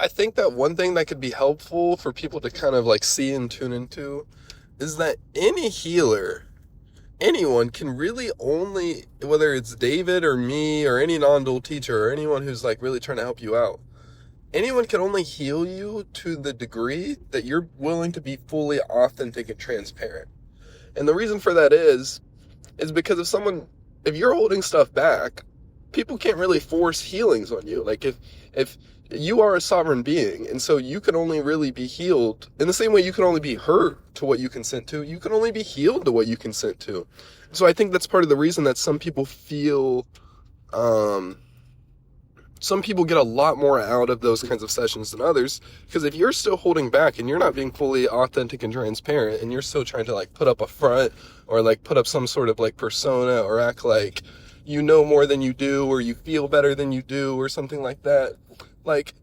I think that one thing that could be helpful for people to kind of like see and tune into is that any healer, anyone can really only, whether it's David or me or any non-dual teacher or anyone who's like really trying to help you out, anyone can only heal you to the degree that you're willing to be fully authentic and transparent. And the reason for that is because if you're holding stuff back, people can't really force healings on you. Like if you are a sovereign being, and so you can only really be healed in the same way you can only be hurt to what you consent to, you can only be healed to what you consent to. So I think that's part of the reason that some people feel, some people get a lot more out of those kinds of sessions than others, because if you're still holding back and you're not being fully authentic and transparent, and you're still trying to like put up a front or like put up some sort of like persona or act like you know more than you do or you feel better than you do or something like that, like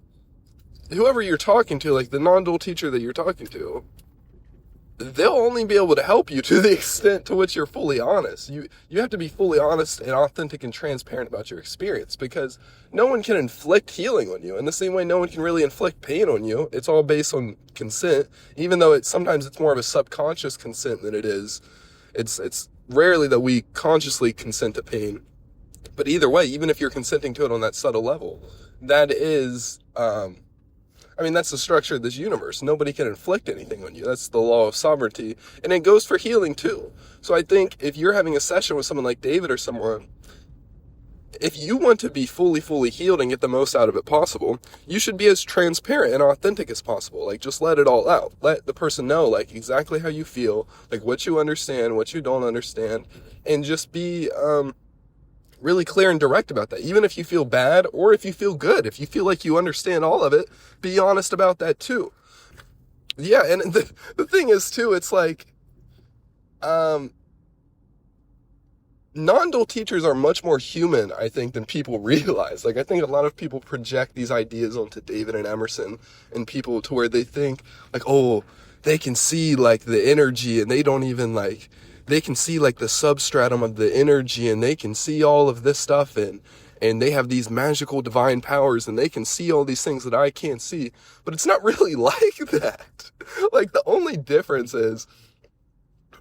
whoever you're talking to, like the non-dual teacher that you're talking to, they'll only be able to help you to the extent to which you're fully honest. You have to be fully honest and authentic and transparent about your experience, because no one can inflict healing on you. In the same way no one can really inflict pain on you. It's all based on consent, even though sometimes it's more of a subconscious consent than it is. It's rarely that we consciously consent to pain. But either way, even if you're consenting to it on that subtle level, that is, that's the structure of this universe. Nobody can inflict anything on you. That's the law of sovereignty. And it goes for healing too. So I think if you're having a session with someone like David or someone, if you want to be fully healed and get the most out of it possible, you should be as transparent and authentic as possible. Like, just let it all out. Let the person know, like, exactly how you feel, like what you understand, what you don't understand, and just be, really clear and direct about that. Even if you feel bad or if you feel good, if you feel like you understand all of it, be honest about that too. Yeah, and the thing is too, it's like, non-dual teachers are much more human, I think, than people realize. Like, I think a lot of people project these ideas onto David and Emerson and people to where they think, like, oh, they can see, like, the energy, and they don't even, like, they can see, like, the substratum of the energy, and they can see all of this stuff, and they have these magical divine powers, and they can see all these things that I can't see. But it's not really like that. Like, the only difference is,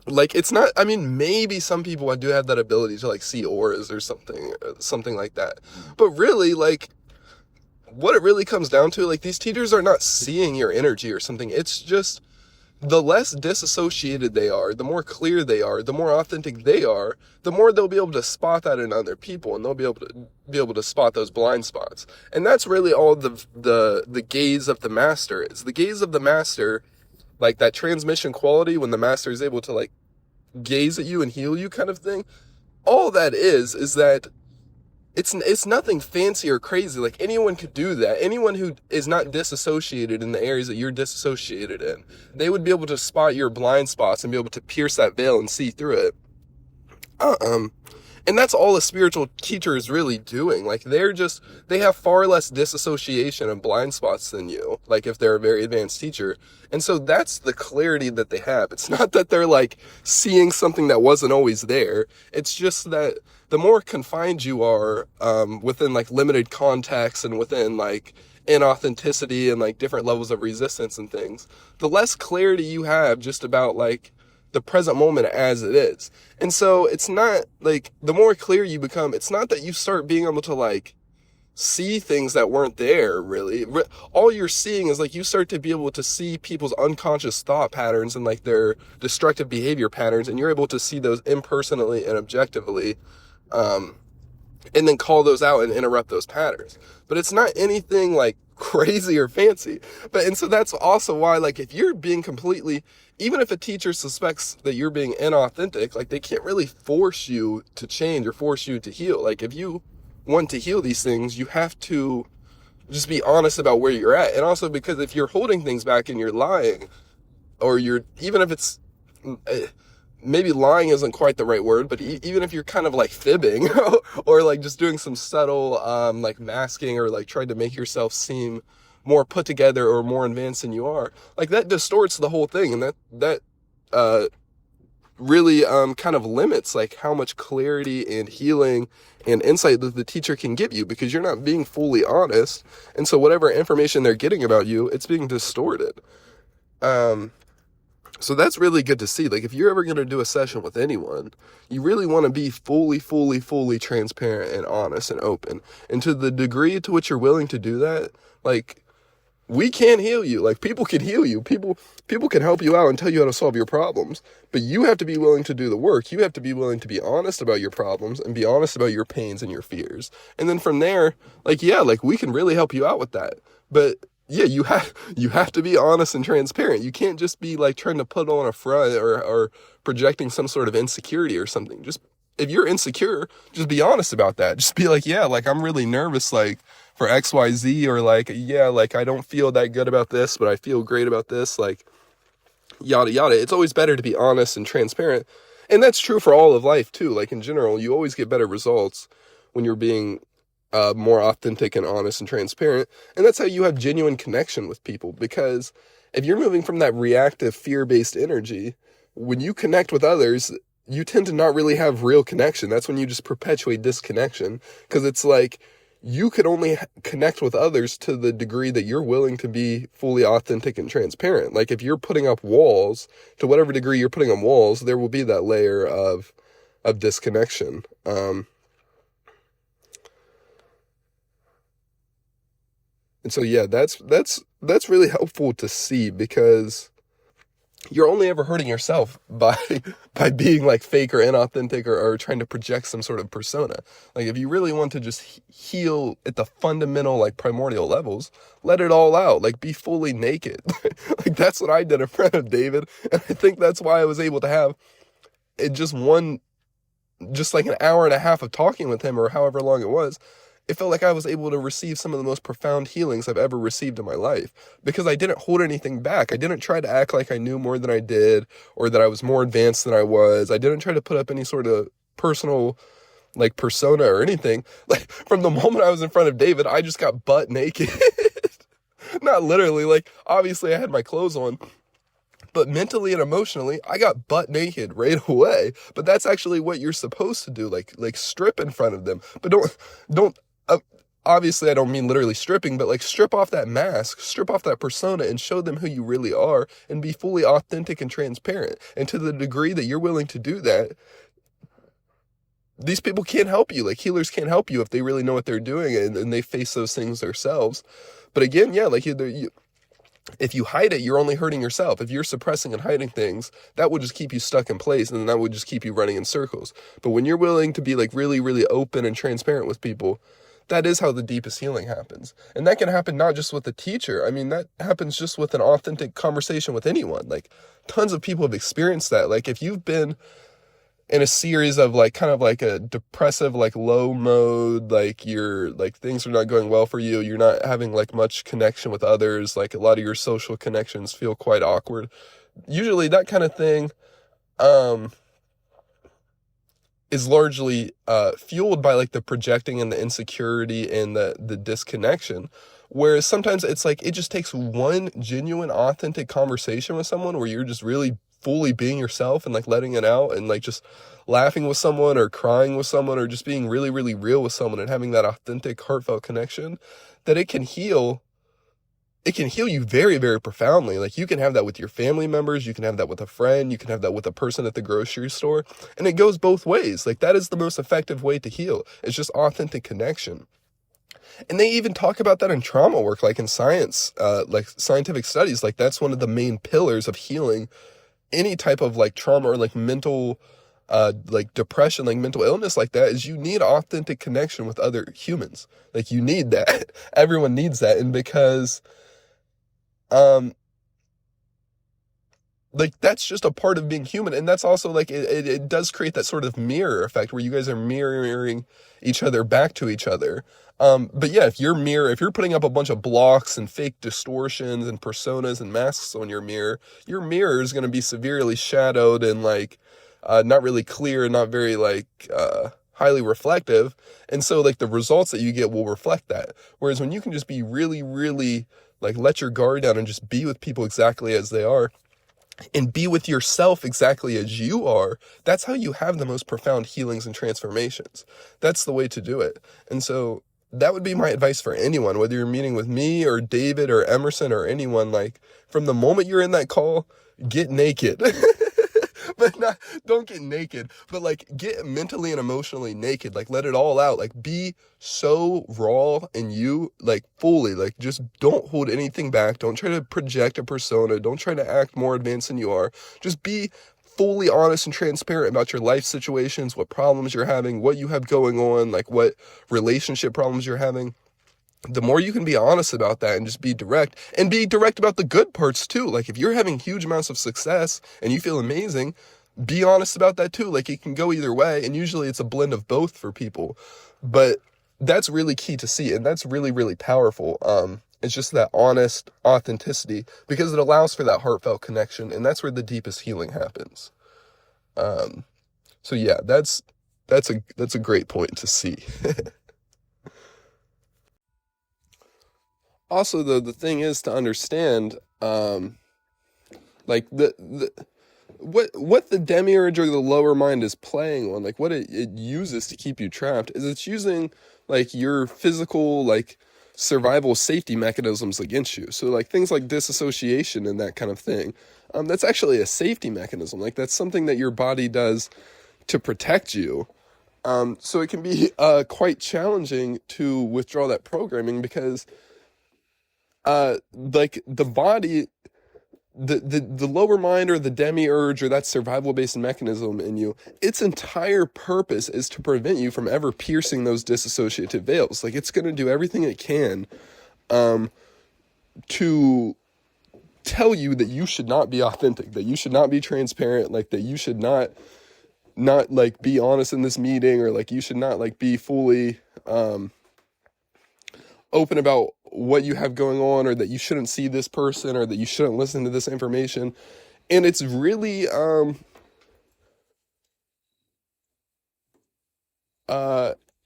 like, it's not, maybe some people do have that ability to, like, see auras or something like that. But really, like, what it really comes down to, like, these teachers are not seeing your energy or something. It's just, the less disassociated they are, the more clear they are, the more authentic they are, the more they'll be able to spot that in other people, and they'll be able to spot those blind spots. And that's really all the gaze of the master is. The gaze of the master, like that transmission quality when the master is able to like gaze at you and heal you kind of thing, all that is that it's nothing fancy or crazy. Like, anyone could do that. Anyone who is not disassociated in the areas that you're disassociated in, they would be able to spot your blind spots and be able to pierce that veil and see through it. And that's all a spiritual teacher is really doing. Like, they have far less disassociation and blind spots than you, like if they're a very advanced teacher. And so that's the clarity that they have. It's not that they're like seeing something that wasn't always there. It's just that the more confined you are, within like limited context and within like inauthenticity and like different levels of resistance and things, the less clarity you have just about like the present moment as it is. And so it's not like, the more clear you become, it's not that you start being able to like see things that weren't there really. All you're seeing is like, you start to be able to see people's unconscious thought patterns and like their destructive behavior patterns, and you're able to see those impersonally and objectively, and then call those out and interrupt those patterns. But it's not anything like crazy or fancy. And so that's also why, like, if you're being completely, even if a teacher suspects that you're being inauthentic, like, they can't really force you to change or force you to heal. Like, if you want to heal these things, you have to just be honest about where you're at. And also because if you're holding things back and you're lying, or even if it's, maybe lying isn't quite the right word, but even if you're kind of like fibbing or like just doing some subtle, like masking, or like trying to make yourself seem more put together or more advanced than you are, like that distorts the whole thing. And that really kind of limits like how much clarity and healing and insight that the teacher can give you, because you're not being fully honest. And so whatever information they're getting about you, it's being distorted. So that's really good to see. Like, if you're ever going to do a session with anyone, you really want to be fully transparent and honest and open. And to the degree to which you're willing to do that, like, we can heal you. Like, people can heal you. People can help you out and tell you how to solve your problems. But you have to be willing to do the work. You have to be willing to be honest about your problems and be honest about your pains and your fears. And then from there, like, yeah, like, we can really help you out with that. But yeah, you have to be honest and transparent. You can't just be like trying to put on a front or projecting some sort of insecurity or something. Just, if you're insecure, just be honest about that. Just be like, yeah, like, I'm really nervous, like, for XYZ, or like, yeah, like, I don't feel that good about this, but I feel great about this, like, yada yada. It's always better to be honest and transparent. And that's true for all of life too. Like, in general, you always get better results when you're being more authentic and honest and transparent. And that's how you have genuine connection with people. Because if you're moving from that reactive, fear-based energy, when you connect with others, you tend to not really have real connection. That's when you just perpetuate disconnection. Because it's like, you can only connect with others to the degree that you're willing to be fully authentic and transparent. Like, if you're putting up walls, to whatever degree you're putting up walls, there will be that layer of disconnection. And so, yeah, that's really helpful to see, because you're only ever hurting yourself by being like fake or inauthentic or trying to project some sort of persona. Like, if you really want to just heal at the fundamental, like, primordial levels, let it all out. Like, be fully naked. Like, that's what I did in front of David. And I think that's why I was able to have it just like an hour and a half of talking with him, or however long it was. It felt like I was able to receive some of the most profound healings I've ever received in my life, because I didn't hold anything back. I didn't try to act like I knew more than I did, or that I was more advanced than I was. I didn't try to put up any sort of personal, like, persona or anything. Like, from the moment I was in front of David, I just got butt naked. Not literally, like, obviously I had my clothes on, but mentally and emotionally, I got butt naked right away. But that's actually what you're supposed to do, like strip in front of them. But don't, obviously I don't mean literally stripping, but like, strip off that mask, strip off that persona, and show them who you really are, and be fully authentic and transparent. And to the degree that you're willing to do that, these people can't help you. Like, healers can't help you if they really know what they're doing and they face those things themselves. But again, yeah, like, if you hide it, you're only hurting yourself. If you're suppressing and hiding things, that would just keep you stuck in place, and that would just keep you running in circles. But when you're willing to be like really, really open and transparent with people, that is how the deepest healing happens. And that can happen not just with a teacher. I mean, that happens just with an authentic conversation with anyone. Like, tons of people have experienced that. Like, if you've been in a series of like kind of like a depressive, like low mode, like you're like, things are not going well for you, you're not having like much connection with others, like a lot of your social connections feel quite awkward. Usually that kind of thing is largely fueled by like the projecting and the insecurity and the disconnection. Whereas sometimes it's like, it just takes one genuine, authentic conversation with someone where you're just really fully being yourself and like letting it out, and like just laughing with someone or crying with someone, or just being really, really real with someone and having that authentic, heartfelt connection, that it can heal you very, very profoundly. Like, you can have that with your family members, you can have that with a friend, you can have that with a person at the grocery store, and it goes both ways. Like, that is the most effective way to heal. It's just authentic connection. And they even talk about that in trauma work, like in science, like scientific studies. Like, that's one of the main pillars of healing any type of like trauma or like mental, like depression, like mental illness like that, is you need authentic connection with other humans. Like, you need that. Everyone needs that. And because, like, that's just a part of being human. And that's also like, it does create that sort of mirror effect where you guys are mirroring each other back to each other. But yeah, if you're putting up a bunch of blocks and fake distortions and personas and masks on your mirror is going to be severely shadowed and like, not really clear and not very like, highly reflective. And so like, the results that you get will reflect that. Whereas when you can just be really, really like, let your guard down and just be with people exactly as they are, and be with yourself exactly as you are, that's how you have the most profound healings and transformations. That's the way to do it. And so that would be my advice for anyone, whether you're meeting with me or David or Emerson or anyone. Like, from the moment you're in that call, get naked. But not, don't get naked, but like get mentally and emotionally naked. Like, let it all out. Like, be so raw in you, like fully, like just don't hold anything back. Don't try to project a persona. Don't try to act more advanced than you are. Just be fully honest and transparent about your life situations, what problems you're having, what you have going on, like what relationship problems you're having. The more you can be honest about that and just be direct, and be direct about the good parts too. Like, if you're having huge amounts of success and you feel amazing, be honest about that too. Like, it can go either way, and usually it's a blend of both for people. But that's really key to see, and that's really, really powerful. It's just that honest authenticity, because it allows for that heartfelt connection, and that's where the deepest healing happens. So yeah, that's a great point to see. Also, though, the thing is to understand, like what the demiurge or the lower mind is playing on, like what it uses to keep you trapped, is it's using like your physical, like survival safety mechanisms against you. So like things like disassociation and that kind of thing. That's actually a safety mechanism. Like, that's something that your body does to protect you. So it can be quite challenging to withdraw that programming, because like the body, the lower mind or the demiurge or that survival based mechanism in you, its entire purpose is to prevent you from ever piercing those dissociative veils. Like, it's going to do everything it can to tell you that you should not be authentic, that you should not be transparent, like that you should not like be honest in this meeting, or like you should not like be fully open about what you have going on, or that you shouldn't see this person, or that you shouldn't listen to this information. And it's really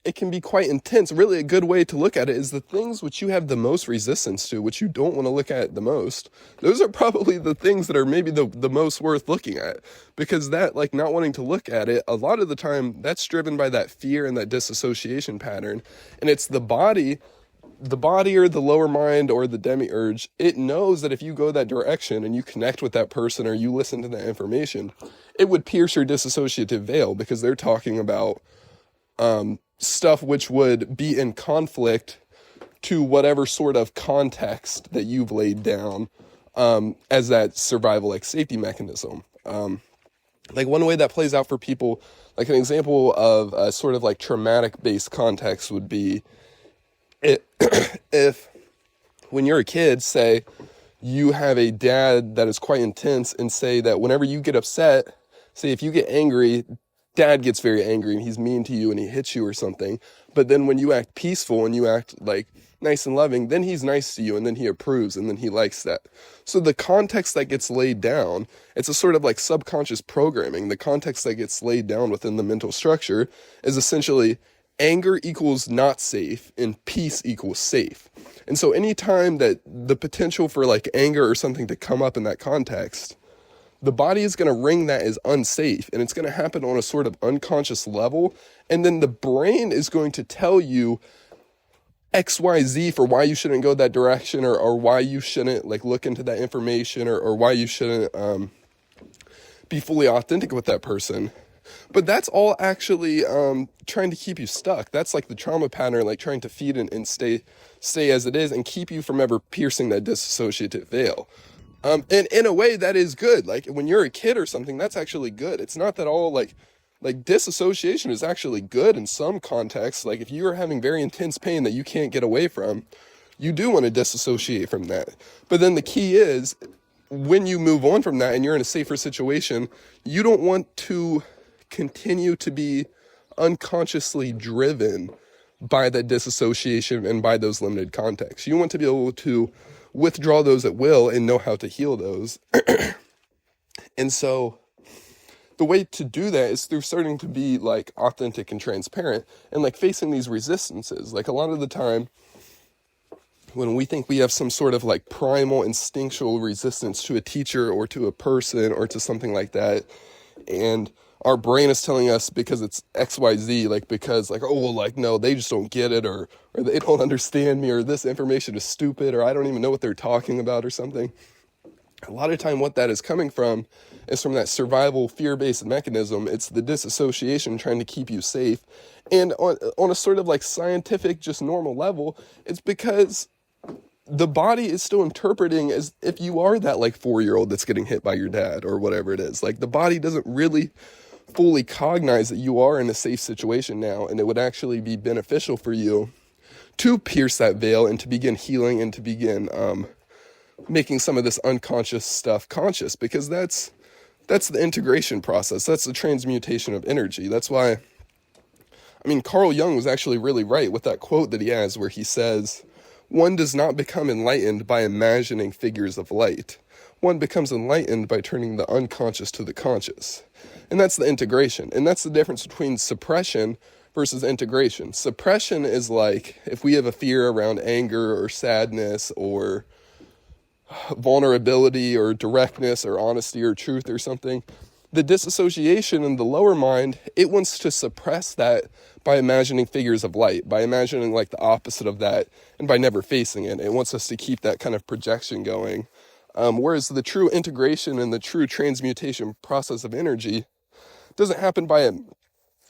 it can be quite intense. Really, a good way to look at it is the things which you have the most resistance to, which you don't want to look at the most. Those are probably the things that are maybe the most worth looking at, because that, like, not wanting to look at it, a lot of the time that's driven by that fear and that disassociation pattern. And it's the body or the lower mind or the demiurge, it knows that if you go that direction and you connect with that person or you listen to that information, it would pierce your dissociative veil, because they're talking about stuff which would be in conflict to whatever sort of context that you've laid down as that survival, like, safety mechanism. Like, one way that plays out for people, like an example of a sort of like traumatic based context would be, if when you're a kid, say you have a dad that is quite intense, and say that whenever you get upset, say if you get angry, dad gets very angry and he's mean to you and he hits you or something, but then when you act peaceful and you act like nice and loving, then he's nice to you, and then he approves, and then he likes that. So the context that gets laid down, it's a sort of like subconscious programming. The context that gets laid down within the mental structure is essentially anger equals not safe and peace equals safe. And so anytime that the potential for like anger or something to come up in that context, the body is going to ring that as unsafe, and it's going to happen on a sort of unconscious level. And then the brain is going to tell you XYZ for why you shouldn't go that direction, or why you shouldn't like look into that information, or why you shouldn't be fully authentic with that person. But that's all actually trying to keep you stuck. That's like the trauma pattern, like trying to feed and stay as it is and keep you from ever piercing that dissociative veil. And in a way, that is good. Like, when you're a kid or something, that's actually good. It's not that all like disassociation is actually good in some contexts. Like, if you are having very intense pain that you can't get away from, you do want to disassociate from that. But then the key is, when you move on from that and you're in a safer situation, you don't want to continue to be unconsciously driven by that disassociation and by those limited contexts. You want to be able to withdraw those at will and know how to heal those. And so the way to do that is through starting to be like authentic and transparent, and like facing these resistances. Like, a lot of the time when we think we have some sort of like primal instinctual resistance to a teacher or to a person or to something like that, and our brain is telling us because it's XYZ, like because like, oh, well, like, no, they just don't get it, or they don't understand me, or this information is stupid, or I don't even know what they're talking about or something. A lot of time what that is coming from is from that survival fear-based mechanism. It's the disassociation trying to keep you safe. And on a sort of like scientific, just normal level, it's because the body is still interpreting as if you are that like 4-year-old that's getting hit by your dad or whatever it is. Like the body doesn't really fully cognize that you are in a safe situation now, and it would actually be beneficial for you to pierce that veil and to begin healing and to begin making some of this unconscious stuff conscious, because that's the integration process. That's the transmutation of energy. That's why, I mean, Carl Jung was actually really right with that quote that he has where he says, one does not become enlightened by imagining figures of light. One becomes enlightened by turning the unconscious to the conscious. And that's the integration. And that's the difference between suppression versus integration. Suppression is like if we have a fear around anger or sadness or vulnerability or directness or honesty or truth or something. The disassociation in the lower mind, it wants to suppress that by imagining figures of light, by imagining like the opposite of that, and by never facing it. It wants us to keep that kind of projection going. Whereas the true integration and the true transmutation process of energy doesn't happen by a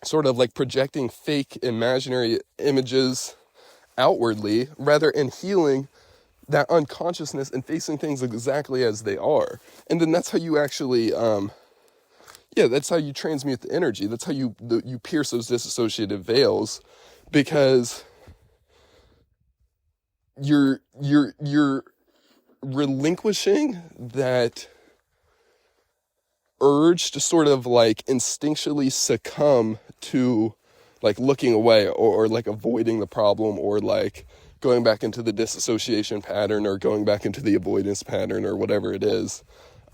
sort of like projecting fake imaginary images outwardly, rather in healing that unconsciousness and facing things exactly as they are. And then that's how you actually, that's how you transmute the energy. That's how you pierce those disassociative veils, because you're relinquishing that urge to sort of like instinctually succumb to like looking away or like avoiding the problem, or like going back into the disassociation pattern or going back into the avoidance pattern or whatever it is.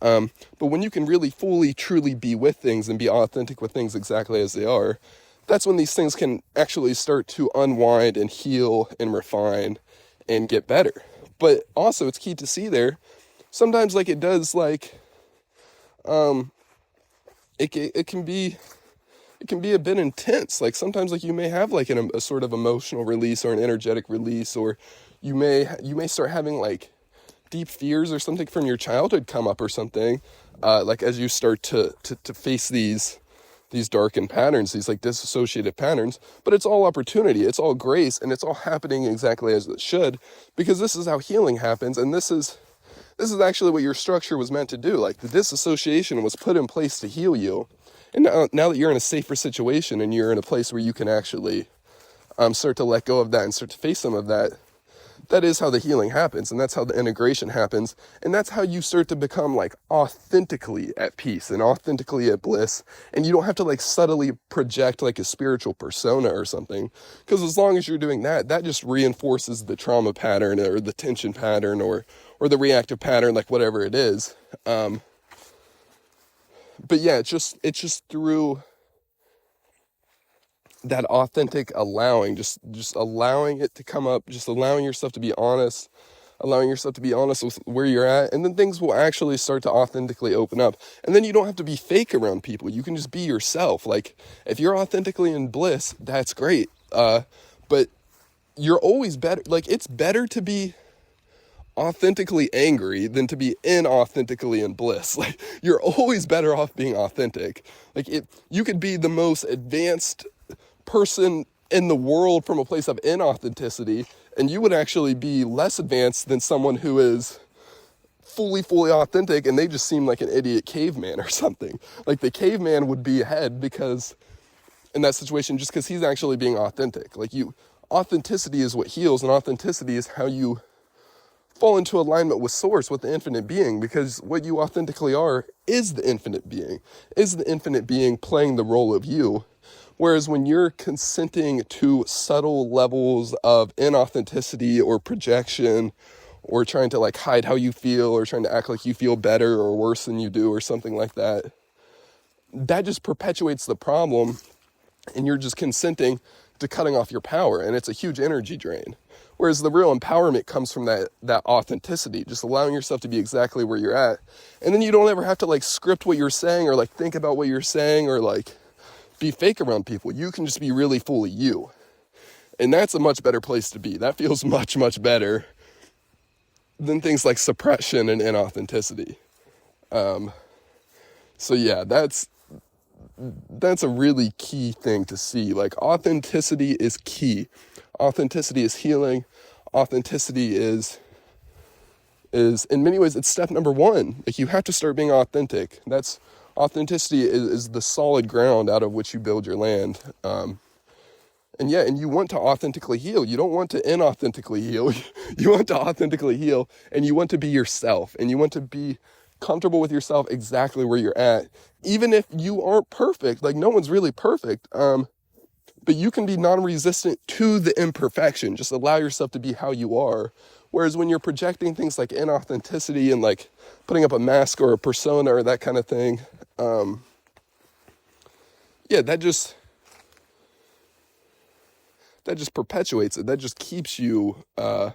But when you can really fully, truly be with things and be authentic with things exactly as they are, that's when these things can actually start to unwind and heal and refine and get better. But also it's key to see there, sometimes like it does like, it can be a bit intense. Like sometimes like you may have like a sort of emotional release or an energetic release, or you may start having like deep fears or something from your childhood come up or something, like as you start to face these darkened patterns, these like disassociative patterns. But it's all opportunity, it's all grace, and it's all happening exactly as it should, because this is how healing happens. And this is actually what your structure was meant to do. Like the disassociation was put in place to heal you. And now that you're in a safer situation and you're in a place where you can actually start to let go of that and start to face some of that, that is how the healing happens, and that's how the integration happens, and that's how you start to become like authentically at peace and authentically at bliss. And you don't have to like subtly project like a spiritual persona or something, because as long as you're doing that, that just reinforces the trauma pattern or the tension pattern or the reactive pattern, like whatever it is. But yeah, it's just through that authentic allowing, just allowing it to come up, just allowing yourself to be honest, with where you're at, and then things will actually start to authentically open up. And then you don't have to be fake around people. You can just be yourself. Like if you're authentically in bliss, that's great. But you're always better. Like it's better to be authentically angry than to be inauthentically in bliss. Like you're always better off being authentic. Like you could be the most advanced person in the world from a place of inauthenticity, and you would actually be less advanced than someone who is fully authentic and they just seem like an idiot caveman or something. Like the caveman would be ahead because in that situation, just because he's actually being authentic. Like authenticity is what heals, and authenticity is how you fall into alignment with source, with the infinite being, because what you authentically are is the infinite being playing the role of you. Whereas when you're consenting to subtle levels of inauthenticity or projection, or trying to like hide how you feel, or trying to act like you feel better or worse than you do or something like that, that just perpetuates the problem, and you're just consenting to cutting off your power, and it's a huge energy drain. Whereas the real empowerment comes from that authenticity, just allowing yourself to be exactly where you're at. And then you don't ever have to like script what you're saying or like think about what you're saying or like be fake around people. You can just be really fully you. And that's a much better place to be. That feels much, much better than things like suppression and inauthenticity. So yeah, that's a really key thing to see. Like, authenticity is key. Authenticity is healing. Authenticity is in many ways, it's step number one. Like, you have to start being authentic. Authenticity is the solid ground out of which you build your land. And you want to authentically heal. You don't want to inauthentically heal. You want to authentically heal, and you want to be yourself, and you want to be comfortable with yourself exactly where you're at. Even if you aren't perfect, like no one's really perfect, but you can be non-resistant to the imperfection. Just allow yourself to be how you are. Whereas when you're projecting things like inauthenticity and like putting up a mask or a persona or that kind of thing, that just perpetuates it. That just keeps you in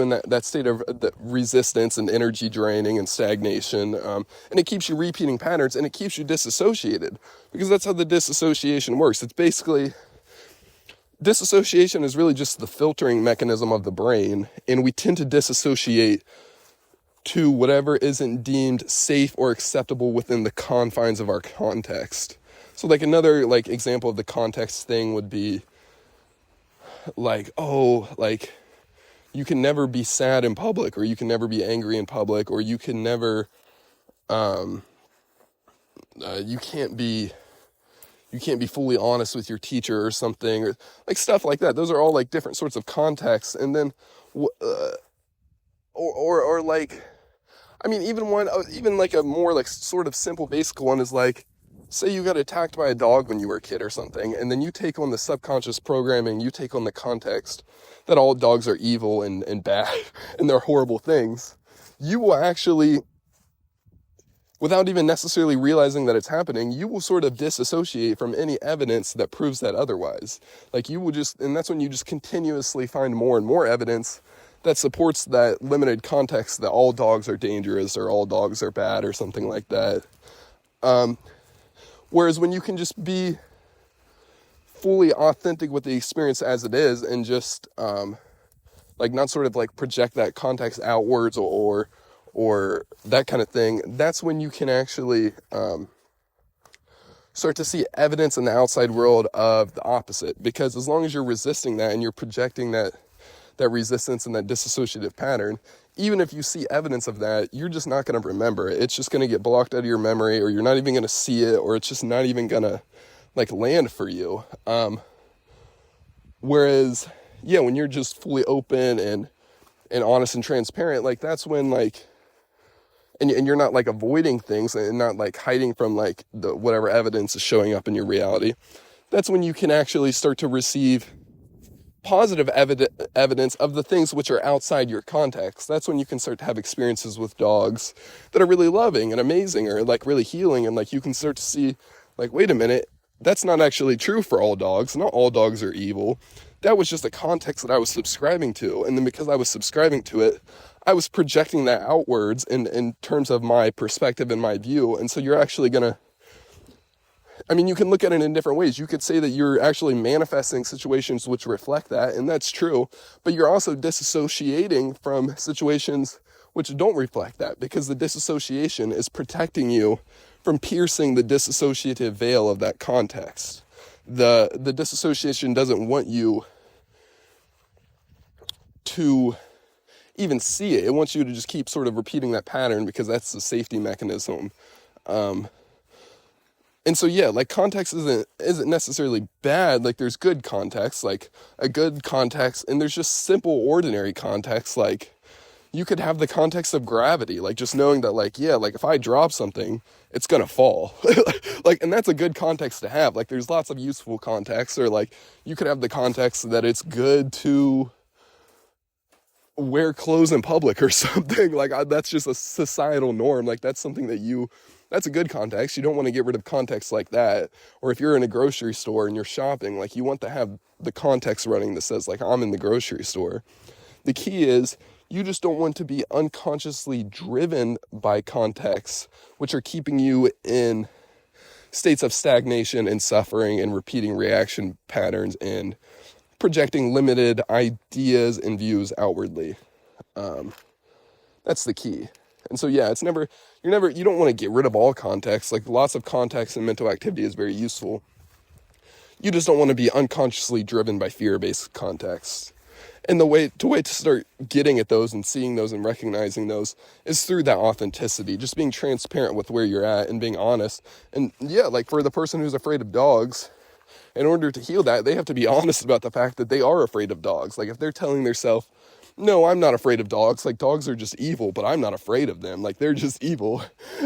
that state of that resistance and energy draining and stagnation, and it keeps you repeating patterns, and it keeps you disassociated, because that's how the disassociation works. It's basically, disassociation is really just the filtering mechanism of the brain, and we tend to disassociate to whatever isn't deemed safe or acceptable within the confines of our context. So like another like example of the context thing would be like, you can never be sad in public, or you can never be angry in public, or you can never, you can't be fully honest with your teacher or something, or like stuff like that. Those are all like different sorts of contexts. And then, or like, I mean, even like a more like sort of simple basic one is like, say you got attacked by a dog when you were a kid or something, and then you take on the subconscious programming, you take on the context that all dogs are evil and bad and they're horrible things. You will actually, without even necessarily realizing that it's happening, you will sort of disassociate from any evidence that proves that otherwise. Like you will just, and that's when you just continuously find more and more evidence that supports that limited context that all dogs are dangerous or all dogs are bad or something like that. Whereas when you can just be fully authentic with the experience as it is, and just like not sort of like project that context outwards or that kind of thing, that's when you can actually start to see evidence in the outside world of the opposite. Because as long as you're resisting that and you're projecting that resistance and that dissociative pattern, even if you see evidence of that, you're just not going to remember it. It's just going to get blocked out of your memory, or you're not even going to see it, or it's just not even going to like land for you. Whereas, when you're just fully open and honest and transparent, like that's when like, and you're not like avoiding things and not like hiding from like the whatever evidence is showing up in your reality. That's when you can actually start to receive positive evidence of the things which are outside your context. That's when you can start to have experiences with dogs that are really loving and amazing, or like really healing, and like you can start to see like, wait a minute, that's not actually true for all dogs. Not all dogs are evil. That was just a context that I was subscribing to, and then because I was subscribing to it, I was projecting that outwards in terms of my perspective and my view. And so you're actually gonna, I mean, you can look at it in different ways. You could say that you're actually manifesting situations which reflect that, and that's true, but you're also disassociating from situations which don't reflect that, because the disassociation is protecting you from piercing the disassociative veil of that context. The disassociation doesn't want you to even see it. It wants you to just keep sort of repeating that pattern, because that's the safety mechanism. And so, like context isn't necessarily bad. Like there's good context, like a good context, and there's just simple, ordinary context. Like you could have the context of gravity, like just knowing that like if I drop something, it's gonna fall. Like, and that's a good context to have. Like there's lots of useful context, or like you could have the context that it's good to wear clothes in public or something. Like, that's just a societal norm. Like, that's something that's a good context. You don't want to get rid of context like that. Or if you're in a grocery store and you're shopping, like, you want to have the context running that says, like, I'm in the grocery store. The key is you just don't want to be unconsciously driven by contexts, which are keeping you in states of stagnation and suffering and repeating reaction patterns and projecting limited ideas and views outwardly. That's the key. And so, yeah, you don't want to get rid of all context. Like, lots of context and mental activity is very useful. You just don't want to be unconsciously driven by fear-based contexts. And the way to start getting at those and seeing those and recognizing those is through that authenticity, just being transparent with where you're at and being honest. And yeah, like, for the person who's afraid of dogs, in order to heal that, they have to be honest about the fact that they are afraid of dogs. Like, if they're telling themselves, no, I'm not afraid of dogs, like, dogs are just evil, but I'm not afraid of them, like, they're just evil.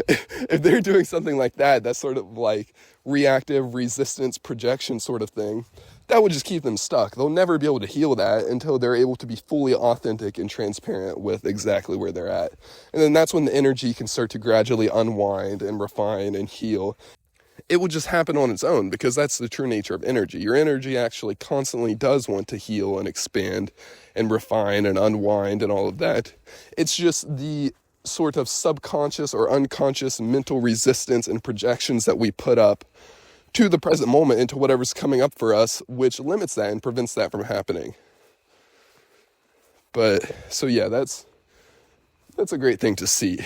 If they're doing something like that, that's sort of like reactive resistance projection sort of thing, that would just keep them stuck. They'll never be able to heal that until they're able to be fully authentic and transparent with exactly where they're at. And then that's when the energy can start to gradually unwind and refine and heal. It will just happen on its own, because that's the true nature of energy. Your energy actually constantly does want to heal and expand and refine and unwind and all of that. It's just the sort of subconscious or unconscious mental resistance and projections that we put up to the present moment into whatever's coming up for us, which limits that and prevents that from happening. But so yeah, that's a great thing to see.